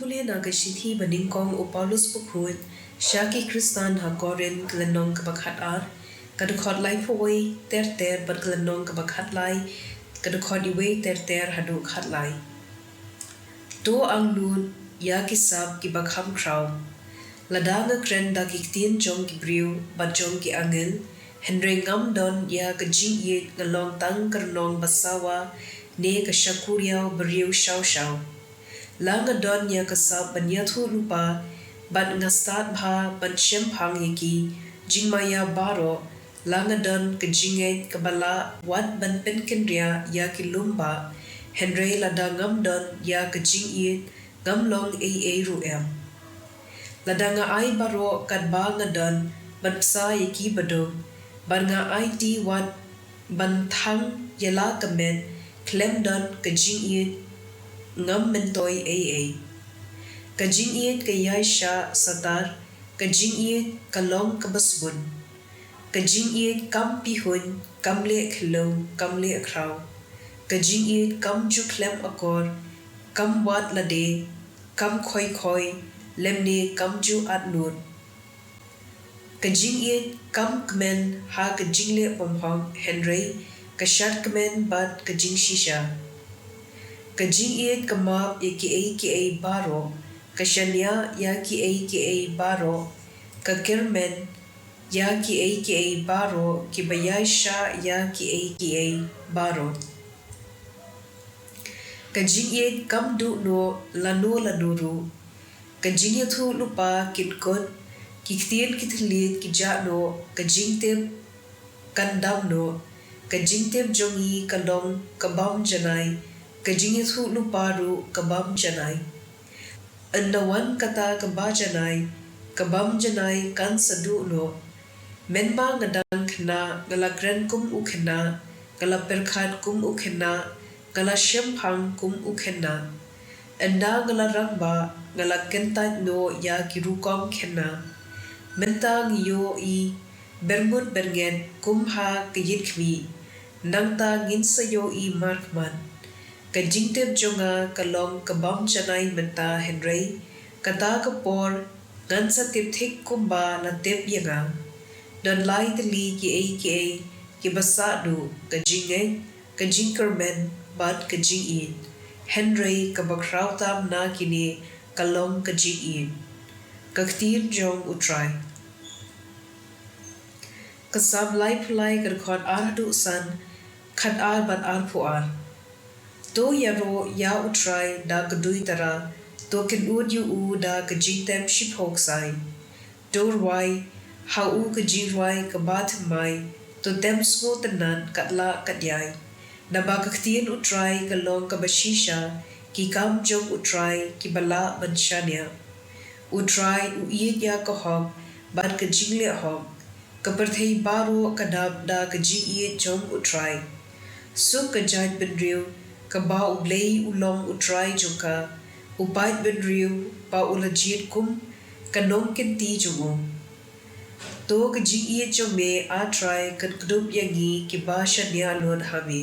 jingpule na ka shithi baningkong o Paulus bukhun Shaki Kristan ha Korin klanong kabakhat ar kadukot lai phoi ter bad klanong kabakhat lai kadukot iwe ter hadu khat lai to ang nun ya kisab ki bakham kraw ladanga kren da ki ktien jong ki briu bad jong ki angel Henry ngam don ya ka jing ye ngalong tang karnong basawa ne ka shakuriao briu shaw langa don ya kasab banyathu lupa ban ngastat bha ban shem phang yaki jingmaya baro langa don ka jinge kabala wat ban pen kendria ya ki lumba Henry lada ngam don ya ka jing ye ngam long a ru em ladanga ai baro kat ba nga don ban sa yaki bado ban nga ai ti wat ban thang yala kamen klem don ka jing ye ngam mentoy ka jing iet ka yaisha satar ka jing iet ka long ka basbun ka jing iet kam pihun kam le khlo kam le akraw ka jing iet kam ju klem akor kam wat lade kam khoi lemne kam ju atnut ka jing iet kam kmen ha ka jing le pomhong Henry ka shat kmen bat ka jing shisha ka jing iet ka map ya ki baro ka shanya ya ki baro ka kermen ya ki baro ki bayasha ya ki baro ka jing iet kam du no lanuru ka jing iet thu lupa kinkot ki ktien kitlit ki ja no ka jing tep kandam no ka jing tep jongi ka long ka bam janai ka jing thu luparu ka bam janai andawan kata ka ba janai ka bam janai kan sadu no menba ngadang khna gala gran kum u khna gala perkhat kum u khna gala shemphang kum u khna anda gala rangba gala kentat no ya kirukom khna mentang yo I bermut bergen kum ha kiyit khmi nangta ginsayo I markman ka jingtep jonga ka long ka bam janai menta Henry kata ka por gansa tip thik kumba na tep yanga don lai tli ki basa du ka jinge ka jingkermen bat ka jingin Henry ka bakraw tam na kini ka long ka jingin ka ktien jong utray ka sab lai pulai ka khot ar du san khat ar bat ar puar to yaro ya utray da kadui tara to ken ud yu u da ka jingtem shipok sai dor wai ha u ka jingwai ka bath mai to tem sko tanan katla kadyai na ba ka ktien utray ka long ka bashisha ki kam jong utray ki bala banshania utray u iet ya ka hom bat ka jingle hom ka parthei baro ka dab da ka jing iet jong utray so ka jaj benriu ka ba u Blei u long utray jongka u bait benriu ba u lajit kum ka nong kenti jongo to ka jing iet jong me a try kan kdup yangi ki ba shania lon hami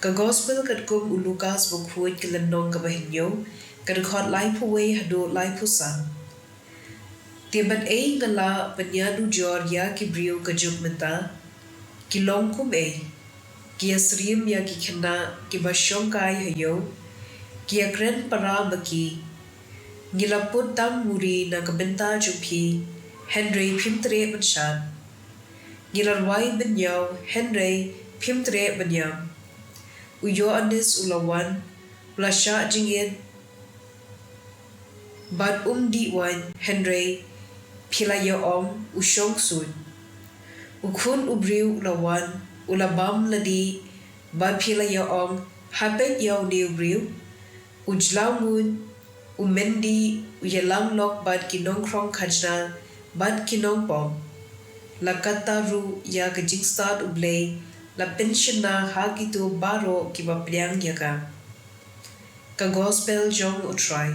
ka gospel kat kum u Lucas bukhuit kilanong ka bahinyo kan khot lai phuwe hado lai phusan tiban ngala panyadu jor ya ki briu ka juk menta ki long kum ki asrim ya ki khna ki bashong kai hayo ki akren para baki ngilaput tam muri na kabenta juphi Henry phimtre banshan ngilarwai benyaw Henry phimtre banyam uyo anis ulawan ulasha jingin bad di wan Henry philaya om ushong sun ukhun ubriu ulawan ulabam ladi ba philaya om hapet yaw new briu ujlamun umendi uyalang lok bad kinong krong khajna bad kinong pom lakata ru ya ka jingstad Blei la pension na hagito baro ki ba priang yaga ka gospel jong utray